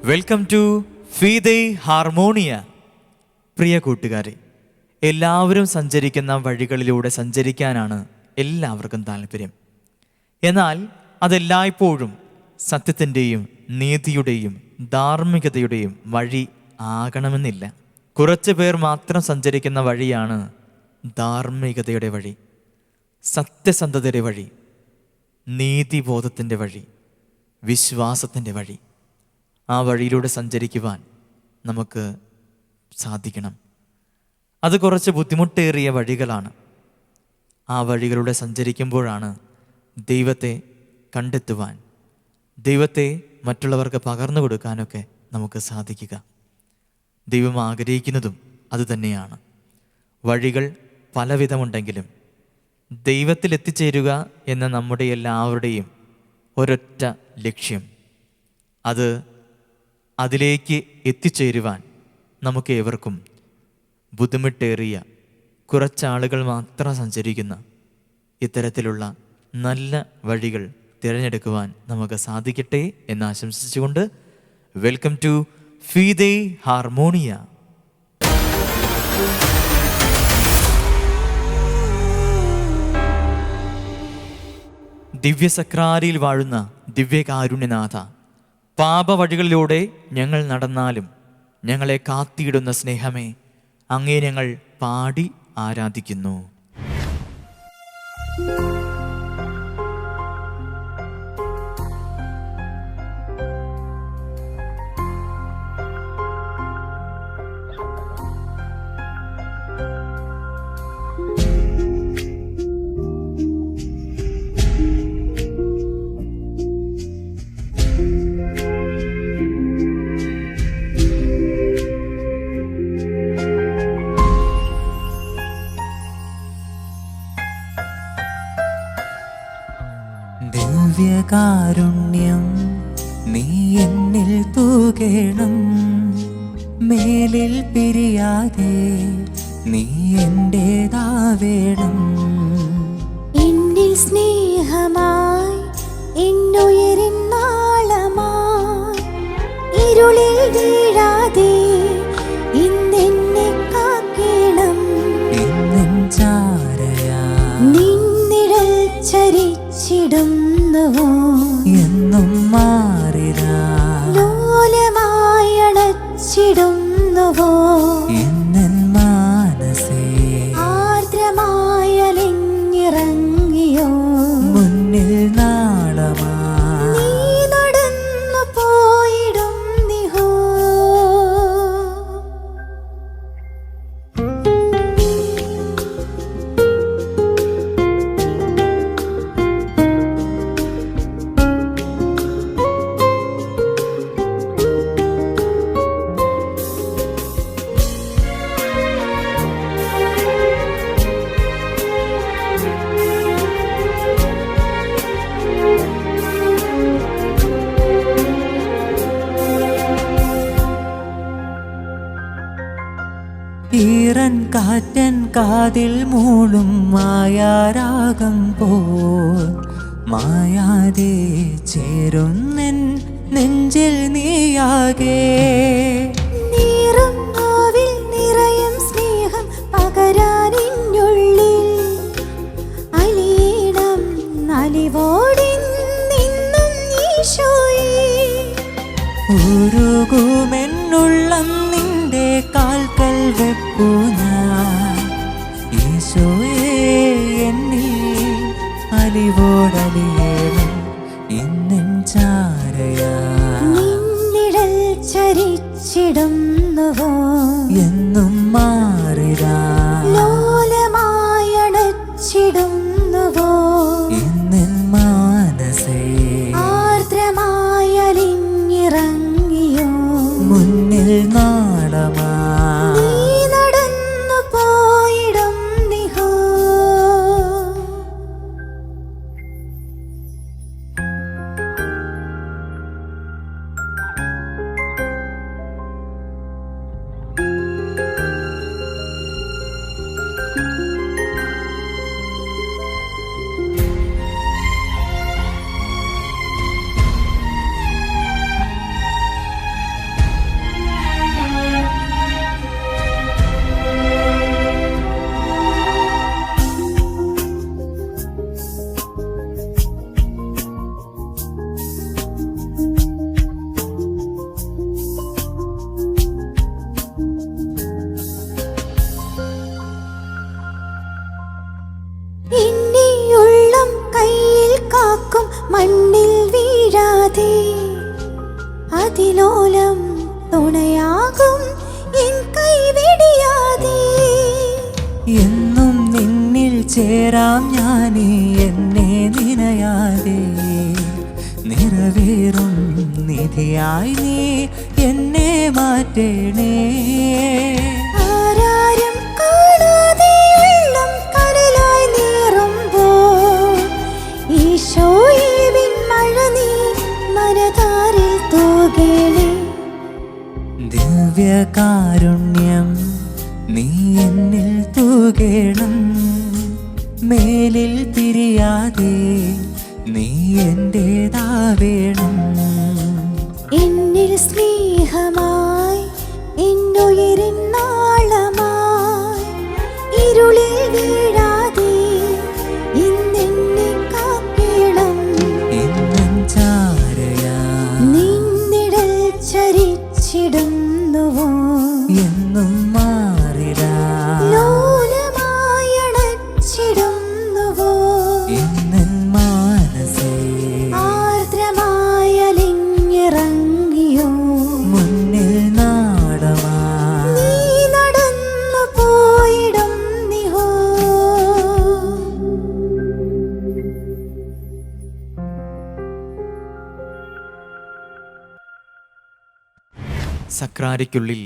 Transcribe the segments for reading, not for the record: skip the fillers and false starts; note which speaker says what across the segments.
Speaker 1: Welcome to ഫീദേ ഹാർമോണിയ. പ്രിയ കൂട്ടുകാരെ, എല്ലാവരും സഞ്ചരിക്കുന്ന വഴികളിലൂടെ സഞ്ചരിക്കാനാണ് എല്ലാവർക്കും താല്പര്യം. എന്നാൽ അതെല്ലായ്പ്പോഴും സത്യത്തിൻ്റെയും നീതിയുടെയും ധാർമ്മികതയുടെയും വഴി ആകണമെന്നില്ല. കുറച്ച് പേർ മാത്രം സഞ്ചരിക്കുന്ന വഴിയാണ് ധാർമ്മികതയുടെ വഴി, സത്യസന്ധതയുടെ വഴി, നീതിബോധത്തിൻ്റെ വഴി, വിശ്വാസത്തിൻ്റെ വഴി. ആ വഴിയിലൂടെ സഞ്ചരിക്കുവാൻ നമുക്ക് സാധിക്കണം. അത് കുറച്ച് ബുദ്ധിമുട്ടേറിയ വഴികളാണ്. ആ വഴികളിലൂടെ സഞ്ചരിക്കുമ്പോഴാണ് ദൈവത്തെ കണ്ടെത്തുവാൻ, ദൈവത്തെ മറ്റുള്ളവർക്ക് പകർന്നു കൊടുക്കാനൊക്കെ നമുക്ക് സാധിക്കുക. ദൈവം ആഗ്രഹിക്കുന്നതും അതുതന്നെയാണ്. വഴികൾ പലവിധമുണ്ടെങ്കിലും ദൈവത്തിൽ എത്തിച്ചേരുക എന്ന നമ്മുടെ എല്ലാവരുടെയും ഒരൊറ്റ ലക്ഷ്യം, അതിലേക്ക് എത്തിച്ചേരുവാൻ നമുക്ക് ഏവർക്കും ബുദ്ധിമുട്ടേറിയ കുറച്ചാളുകൾ മാത്രം സഞ്ചരിക്കുന്ന ഇത്തരത്തിലുള്ള നല്ല വഴികൾ തിരഞ്ഞെടുക്കുവാൻ നമുക്ക് സാധിക്കട്ടെ എന്ന് ആശംസിച്ചുകൊണ്ട് വെൽക്കം ടു ഫീദേ ഹാർമോണിയ. ദിവ്യസക്രാരിയിൽ വാഴുന്ന ദിവ്യകാരുണ്യനാഥ, പാപവഴികളിലൂടെ ഞങ്ങൾ നടന്നാലും ഞങ്ങളെ കാത്തിയിടുന്ന സ്നേഹമേ, അങ്ങേ ഞങ്ങൾ പാടി ആരാധിക്കുന്നു.
Speaker 2: ദിവ്യകാരുണ്യം നീ എന്നിൽ തൂകേണം, മേലിൽ പിരിയാതെ നീ എന്റേതാവേണം.
Speaker 3: എന്നിൽ സ്നേഹമായി എന്നുയരുന്നാളമായി ഇരുളിൽ വീഴാതെ ഇന്നെന്നെ കാക്കേണം.
Speaker 2: ഇന്നെൻ ചാരയാ
Speaker 3: നിന്നിഴൽ ചരിച്ചിടുന്നുവോ
Speaker 2: എന്നും മാറിരാ
Speaker 3: ലോലമായി അണച്ചിടുന്നുവോ
Speaker 2: എന്നെൻ മാനസേ
Speaker 3: ആർദ്രമായലിഞ്ഞിറങ്ങിയോ
Speaker 2: മുന്നിൽ നാളമാ
Speaker 3: നീ നടന്നു പോയിടും നിഹോ.
Speaker 2: ഈറൻ കാറ്റൻ കാതിൽ മൂളും മായാരാഗം പോൽ മായാതെ ചേരുന്നെൻ നെഞ്ചിൽ നീയാകെ.
Speaker 3: നീറും നോവിൽ നിറയും സ്നേഹം പകരാനിന്നുള്ളിൽ അലീണം അലിവോടിൻ നിന്നും ഈശോയേ.
Speaker 2: ഉരുകുമെന്നുള്ളം നിന്റെ കാൽക്കൽ വെപ്പു ഞാൻ, ഈശോയേ എന്നിൽ അലിവോടലിയേണം ഇന്നെൻ ചാരയാ
Speaker 3: നിന്നിഴൽ ചരിച്ചിടുന്നുവോ
Speaker 2: എന്നും മാറിരാ
Speaker 3: ലോലമായി അണച്ചിടുന്നുവോ
Speaker 2: എന്നെൻ മാനസേ
Speaker 3: ആർദ്രമായലിഞ്ഞിറങ്ങിയോ
Speaker 2: മുന്നിൽ നാളമാ
Speaker 3: നീ നടന്നു പോയിടും നിഹോ.
Speaker 2: നീ എന്നെ നിനയാതെ നിറവേറും നിധിയായി നീ എന്നെ മാറ്റണേ.
Speaker 3: ആരാരും കാണാതെ വെള്ളം കടലായി നീറുമ്പോൾ ഈശോയെ വിൺമഴ നീ മനതാരിൽ തൂകണേ.
Speaker 2: ദിവ്യകാരുണ്യം നീ എന്നിൽ തൂകണം. മേലിൽ തിരിയാതെ നീ എന്റേതാവേണം.
Speaker 3: എന്നിൽ സ്നേഹമായി എന്നുയിരിൻ നാളമായി ഇരുളിൽ വീഴാതെ ഇന്നെന്നെ കാക്കണം.
Speaker 2: എന്നും ചാരയാ
Speaker 3: നിന്നിടൽ ചരിച്ചിടുന്നുവോ
Speaker 2: എന്നും മാറിടാ
Speaker 3: ലോലമായി അണച്ചിടുന്നുവോ
Speaker 2: എന്നും മാനസേ
Speaker 3: ആർദ്രമായലിഞ്ഞിറങ്ങിയോ
Speaker 2: മുന്നിൽ നാടമാ
Speaker 3: നീ നടന്നു പോയിടും നിഹോ.
Speaker 1: സക്രാരിക്കുള്ളിൽ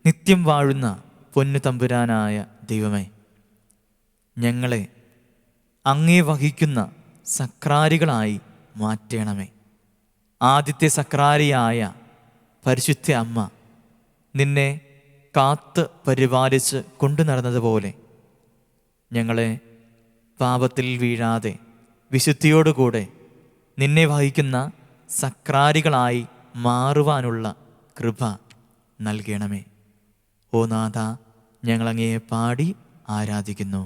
Speaker 1: നിത്യം വാഴുന്ന പൊന്നു തമ്പുരാനായ ദൈവമേ, ഞങ്ങളെ അങ്ങേ വഹിക്കുന്ന സക്രാരികളായി മാറ്റണമേ. ആദ്യത്തെ സക്രാരിയായ പരിശുദ്ധ അമ്മ നിന്നെ കാത്ത് പരിപാലിച്ച് കൊണ്ടു നടന്നതുപോലെ ഞങ്ങളെ പാപത്തിൽ വീഴാതെ വിശുദ്ധിയോടുകൂടെ നിന്നെ വഹിക്കുന്ന സക്രാരികളായി മാറുവാനുള്ള കൃപ നൽകണമേ. ഓ നാഥ, ഞങ്ങളങ്ങയെ പാടി ആരാധിക്കുന്നു.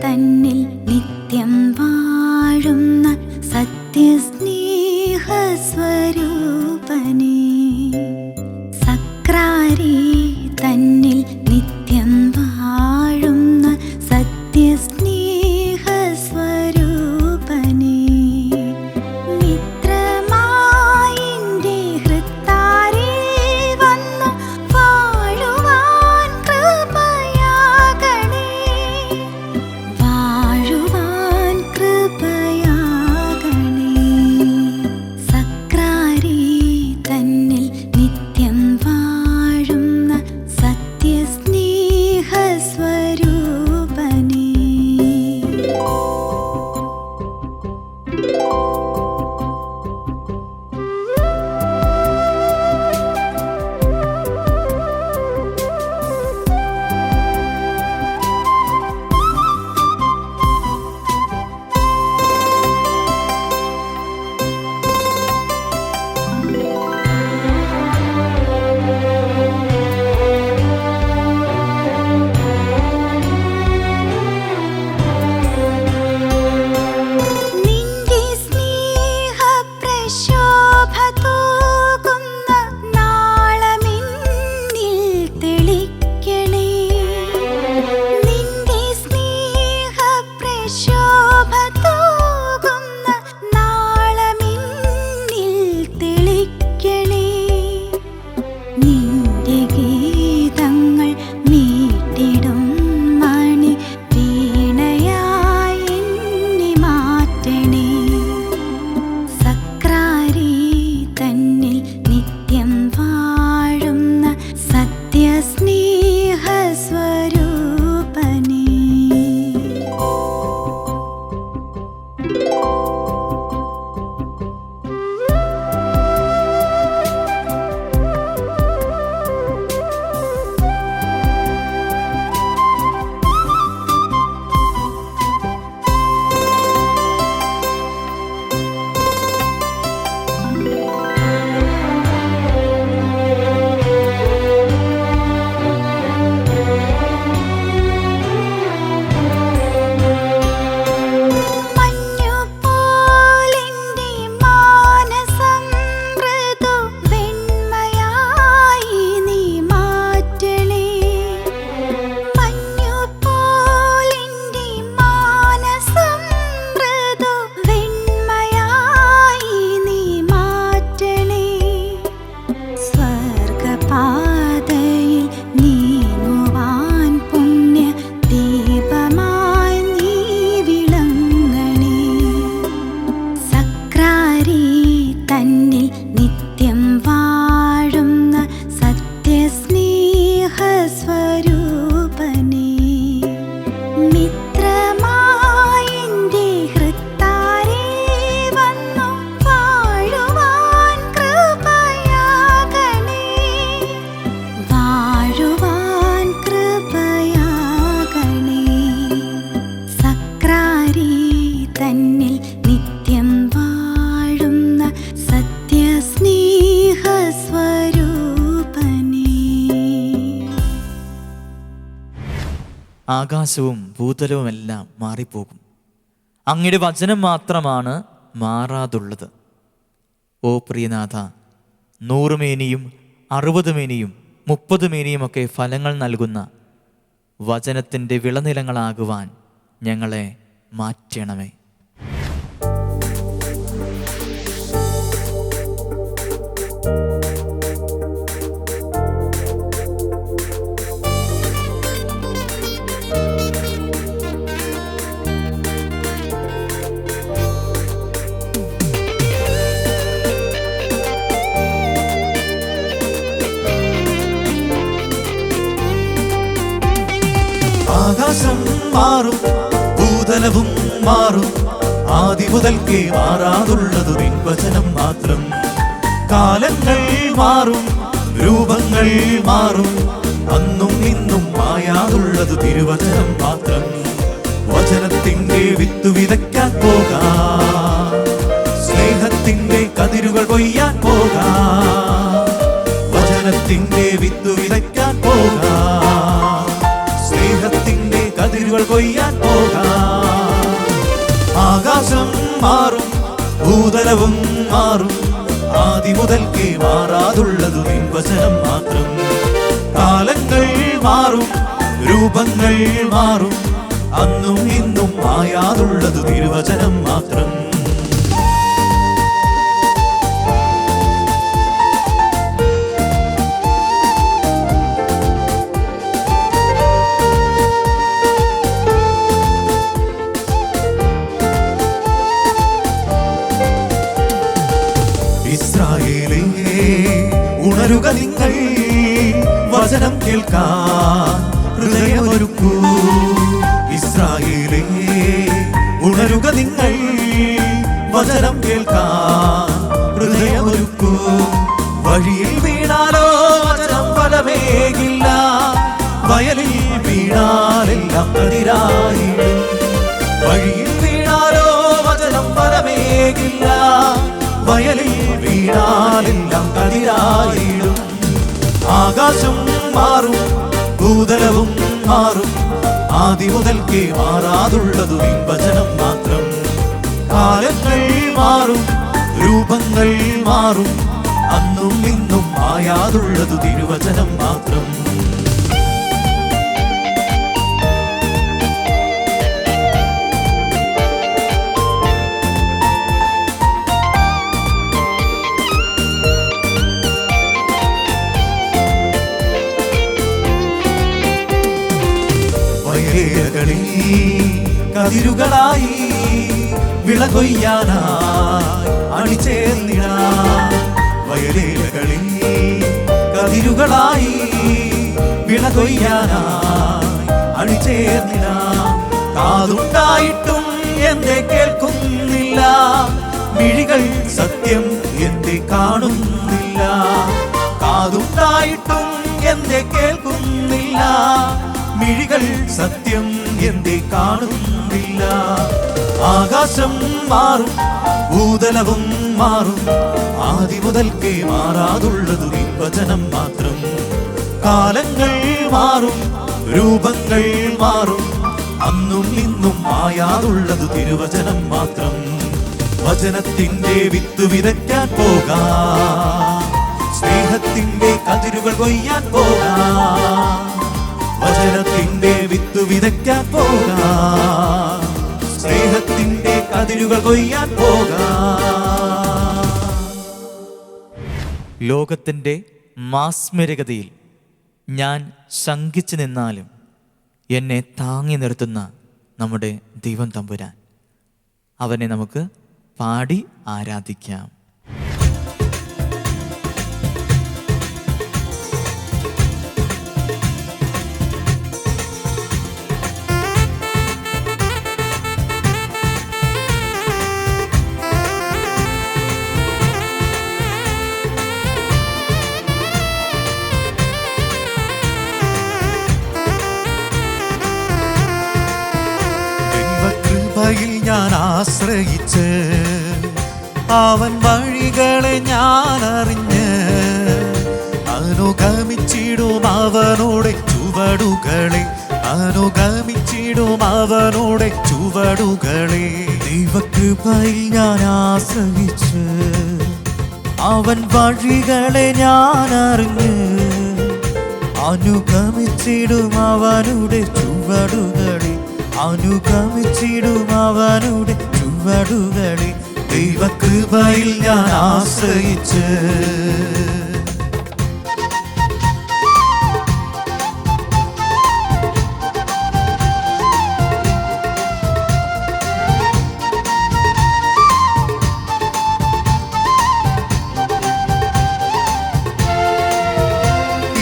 Speaker 3: തന്നിൽ നിത്യം വാഴുന്ന സത്യസ്നേഹസ്വരൂപനേ. സക്രാരി തന്നിൽ നിത്യം വാഴുന്ന സത്യസ്നേഹസ്വരൂപനേ. മിത്രമായി എൻ്റെ ഹൃത്താരിൽ വന്നു വാഴുവാൻ കൃപയാകണേ. വാഴുവാൻ കൃപയാകണേ. സക്രാരി തന്നിൽ നിത്യം വാഴുന്ന സത്യസ്നേഹസ്വരൂപനേ. നിന്റെ സ്നേഹപ്രശോഭ തൂകുന്ന നാളമെന്നിൽ തെളിക്കണേ. നിന്റെ സ്നേഹപ്രശോഭ തൂകുന്ന നാളമെന്നിൽ തെളിക്കണേ. നിന്റെ ഗീതങ്ങൾ മീട്ടിടും മണി വീണയായി എന്നെ മാറ്റണേ. സക്രാരി തന്നിൽ നിത്യം വാഴുന്ന സത്യസ്നേഹസ്വരൂപനേ. സ്നേഹസ്വരൂപനേ, മിത്രമായെന്റെ ഹൃത്താരേ വന്നു വാഴുവാൻ കൃപയാകണേ, വാഴുവാൻ കൃപയാകണേ. സക്രാരി തന്നിൽ നിത്യം വാഴുന്ന സത്യസ്നേഹസ്വരൂപനേ.
Speaker 1: ആകാശവും ഭൂതലവുമെല്ലാം മാറിപ്പോകും, അങ്ങയുടെ വചനം മാത്രമാണ് മാറാതുള്ളത്. ഓ പ്രിയനാഥ, 100 മേനിയും 60 മേനിയും 30 മേനിയുമൊക്കെ ഫലങ്ങൾ നൽകുന്ന വചനത്തിൻ്റെ വിളനിലങ്ങളാകുവാൻ ഞങ്ങളെ മാറ്റണമേ.
Speaker 4: ആകാശം മാറും, ഭൂതലവും മാറും, ആദി മുതൽക്കേ മാറാതുള്ളതു നിൻ വചനം മാത്രം. കാലങ്ങൾ മാറും, രൂപങ്ങൾ മാറും, അന്നും ഇന്നും മായാതുള്ളതു തിരുവചനം മാത്രം. വചനത്തിന്റെ വിത്തു വിതയ്ക്കാൻ പോകാം, സ്നേഹത്തിന്റെ കതിരുകൾ കൊയ്യാൻ പോകാം. വചനത്തിന്റെ വിത്തു വിതയ്ക്കാൻ പോകാം, സ്നേഹത്തിന്റെ കതിരുകൾ കൊയ്യാൻ പോകാം. ആകാശം മാറും, ഭൂതലവും മാറും, ആദി മുതൽക്കേ മാറാതുള്ളതു നിൻ വചനം മാത്രം. കാലങ്ങൾ മാറും, രൂപങ്ങൾ മാറും, അന്നും ഇന്നും മായാതുള്ളതു തിരുവചനം മാത്രം. ഇസ്രായേലേ, ഉണരുക നിങ്ങൾ, വചനം കേൾക്കാൻ ഹൃദയമൊരുക്കൂ. ഇസ്രായേലേ, ഉണരുക നിങ്ങൾ, വചനം കേൾക്കാൻ ഹൃദയമൊരുക്കൂ. വഴിയിൽ വീണാലോ വചനം ഫലമേകില്ല, വയലിൽ വീണാലെല്ലാം കതിരായിടും. വഴിയിൽ വീണാലോ വചനം ഫലമേകില്ല, വയലിൽ വീണാലെല്ലാം കതിരായിടും. ആകാശം മാറും, ഭൂതലവും മാറും, ആദി മുതൽക്കേ മാറാതുള്ളതു നിൻ വചനം മാത്രം. കാലങ്ങൾ മാറും, രൂപങ്ങൾ മാറും, അന്നും ഇന്നും മായാതുള്ളതു തിരുവചനം മാത്രം. വയലുകളിൽ കതിരുകളായി വിളകൊയ്യാനായി അണിചേർന്നിടാം. വയലുകളിൽ കതിരുകളായി വിളകൊയ്യാനായി അണിചേർന്നിടാം. കാതുണ്ടായിട്ടും എന്തേ കേൾക്കുന്നില്ല, മിഴികൾ സത്യം എന്തേ കാണുന്നില്ല. കാതുണ്ടായിട്ടും എന്തേ കേൾക്കുന്നില്ല, മിഴികൾ സത്യം എന്തേ കാണുന്നില്ല. ആകാശം മാറും, ഭൂതലവും മാറും, ആദി മുതൽക്കേ മാറാതുള്ളതു നിൻ വചനം മാത്രം. കാലങ്ങൾ മാറും, രൂപങ്ങൾ മാറും, അന്നും ഇന്നും മായാതുള്ളതു തിരുവചനം മാത്രം. വചനത്തിന്റെ വിത്തു വിതയ്ക്കാൻ പോകാം, സ്നേഹത്തിന്റെ കതിരുകൾ കൊയ്യാൻ പോകാം. വചനത്തിന്റെ വിത്തു വിതയ്ക്കാൻ പോകാം, സ്നേഹത്തിന്റെ കതിരുകൾ കൊയ്യാൻ പോകാം.
Speaker 1: ലോകത്തിൻ്റെ മാസ്മരികതയിൽ ഞാൻ ശങ്കിച്ചു നിന്നാലും എന്നെ താങ്ങി നിർത്തുന്ന നമ്മുടെ ദൈവം തമ്പുരാൻ, അവനെ നമുക്ക് പാടി ആരാധിക്കാം.
Speaker 4: ഞാൻ ആശ്രയിച്ച് അവൻ വഴികളെ ഞാൻ അറിഞ്ഞ് അനുഗമിച്ചിടും അവനോടെ ചുവടുകളെ, അനുഗമിച്ചിടും അവനോടെ ചുവടുകളെ.
Speaker 2: ദൈവകൃപയിൽ ഞാൻ ആശ്രയിച്ച് അവൻ വഴികളെ ഞാൻ അറിഞ്ഞ് അനുഗമിച്ചിടും അവനുടെ ചുവടുകളെ, അനുഗമിച്ചിടും അവനുടെ ചുവടുകളെ.
Speaker 4: ദൈവകൃപയിൽ ഞാൻ ആശ്രയിച്ച്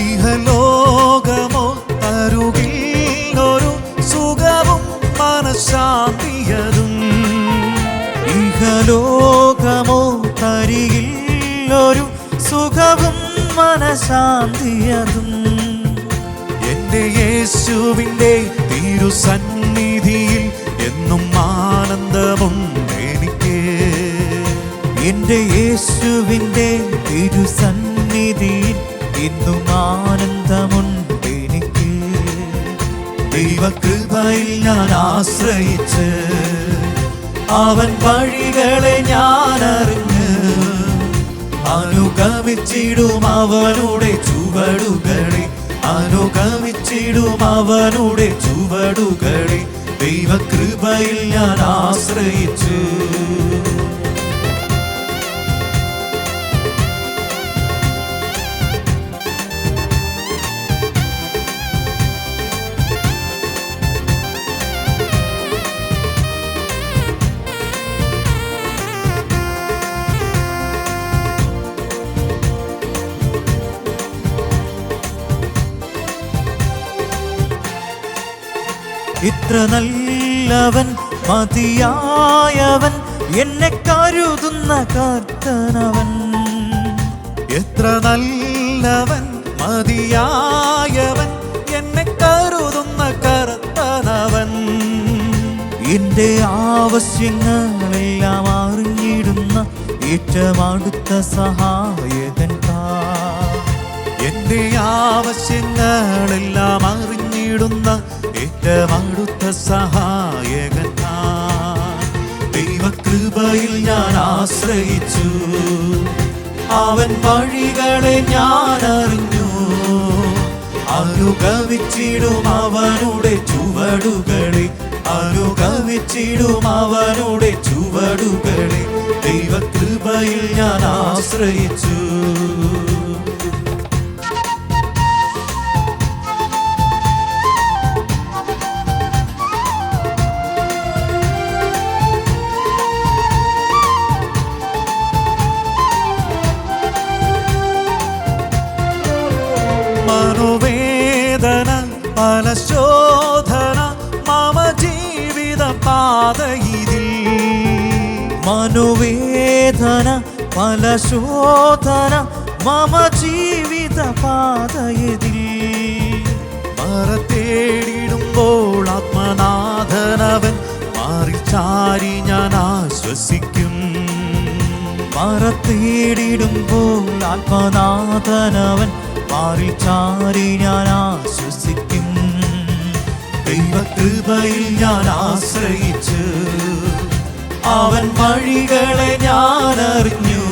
Speaker 4: ഇഹലോകമോ തരുകിൽ ഒരു സുഖവും മനഃശാന്തിയതും,
Speaker 2: ഇഹലോകമോ തരികിൽ ഒരു സുഖവും മനഃശാന്തിയതും
Speaker 4: എന്റെ യേശുവിൻ്റെ തിരുസന്നിധിയിൽ എന്നും ആനന്ദമുണ്ട് എനിക്ക്.
Speaker 2: എന്റെ യേശുവിൻ്റെ തിരുസന്നിധിയിൽ ഇന്നും ആനന്ദമുണ്ട് എനിക്ക്.
Speaker 4: ദൈവകൃപയിൽ ഞാൻ ആശ്രയിച്ച് അവൻ വഴികളെ ഞാൻ അറിഞ്ഞ് അനുഗമിച്ചിടും അവനുടെ ചുവടുകളെ, അനുഗമിച്ചിടും അവനുടെ ചുവടുകളെ. ദൈവകൃപയിൽ ഞാൻ ആശ്രയിച്ചു
Speaker 2: ഇത്ര നല്ലവൻ മതിയായവൻ എന്നെ കരുതുന്ന കർത്തനവൻ.
Speaker 4: എത്ര നല്ലവൻ മതിയായവൻ എന്നെ കരുതുന്ന കർത്തനവൻ.
Speaker 2: എന്റെ ആവശ്യങ്ങളെല്ലാം അറിഞ്ഞിടുന്ന ഏറ്റവും അടുത്ത സഹായകൻ താൻ.
Speaker 4: എന്റെ ആവശ്യങ്ങളെല്ലാം അറിഞ്ഞിടുന്ന ഏറ്റവും അടുത്ത സഹായകൻ താൻ. ദൈവകൃപയിൽ ഞാൻ ആശ്രയിച്ചു അവൻ വഴികളെ ഞാൻ അറിഞ്ഞു അനുഗമിച്ചിടും അവനുടെ ചുവടുകളെ, അനുഗമിച്ചിടും അവനുടെ ചുവടുകളെ. ദൈവകൃപയിൽ ഞാൻ ആശ്രയിച്ചു മനോവേദന പല ശോധന മമ ജീവിത പാതയിതിൽ,
Speaker 2: മനോവേദന പല ശോധന മമ ജീവിത പാതയതിൽ.
Speaker 4: മറ തേടിടുമ്പോൾ ആത്മനാഥനവൻ മാറി ചാരി ഞാൻ ആശ്വസിക്കും.
Speaker 2: മറ തേടിടുമ്പോൾ ആത്മനാഥനവൻ മാറി ചാരി ഞാൻ ആശ്വസിക്കും.
Speaker 4: ദൈവകൃപയിൽ ഞാൻ ആശ്രയിച്ച് അവൻ വഴികളെ ഞാൻ അറിഞ്ഞു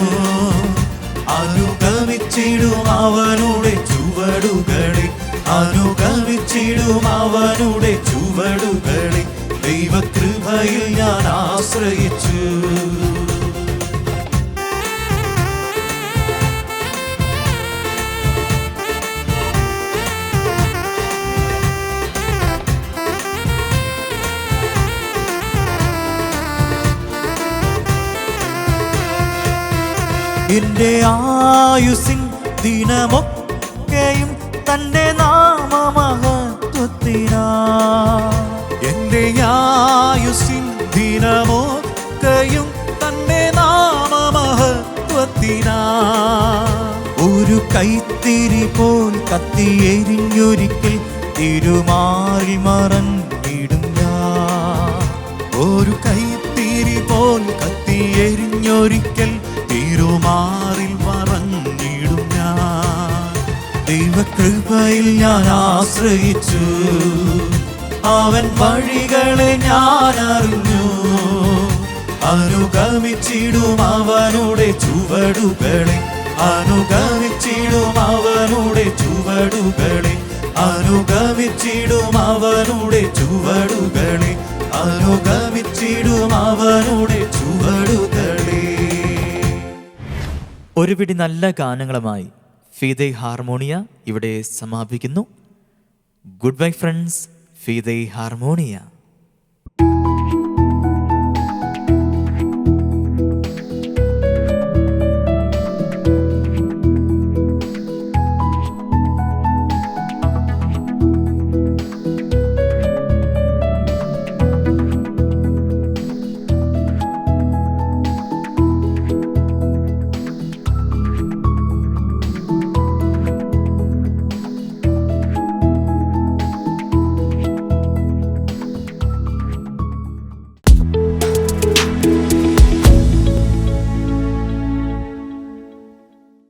Speaker 4: അനുഗമിച്ചിടും അവനുടെ ചുവടുകളെ, അനുഗമിച്ചിടും അവനുടെ ചുവടുകളെ. ദൈവകൃപയിൽ ഞാൻ ആശ്രയിച്ചു
Speaker 2: എന്റെ ആയുസിൻ ദിനമൊക്കെയും തന്റെ നാമമഹത്വത്തിനാ,
Speaker 4: എന്റെ ആയുസിൻ ദിനമൊക്കെയും തന്റെ നാമമഹത്വത്തിനാ.
Speaker 2: ഒരു കൈത്തിരി പോൽ കത്തിയെരിഞ്ഞൊരിക്കൽ തിരുമാറിൽ മറഞ്ഞിടും ഞാൻ.
Speaker 4: ഒരു കൈത്തിരി കത്തിയെരിഞ്ഞൊരിക്കൽ തിരുമാറിൽ മറഞ്ഞിടും ഞാൻ.
Speaker 2: ദൈവകൃപയിൽ ഞാൻ ആശ്രയിച്ചു, അവൻ വഴികളെ ഞാൻ അറിഞ്ഞു.
Speaker 4: അനുഗമിച്ചിടും അവനുടെ ചുവടുകളെ, അനുഗമിച്ചിടും അവനുടെ ചുവടുകളെ, അനുഗമിച്ചിടും അവനുടെ ചുവടുകളെ, അനുഗമിച്ചിടും അവനുടെ ചുവടുകളെ.
Speaker 1: ഒരു പിടി നല്ല ഗാനങ്ങളുമായി ഫീദെ ഹാർമോണിയ ഇവിടെ സമാപിക്കുന്നു. Goodbye friends. ഫീദെ ഹാർമോണിയ.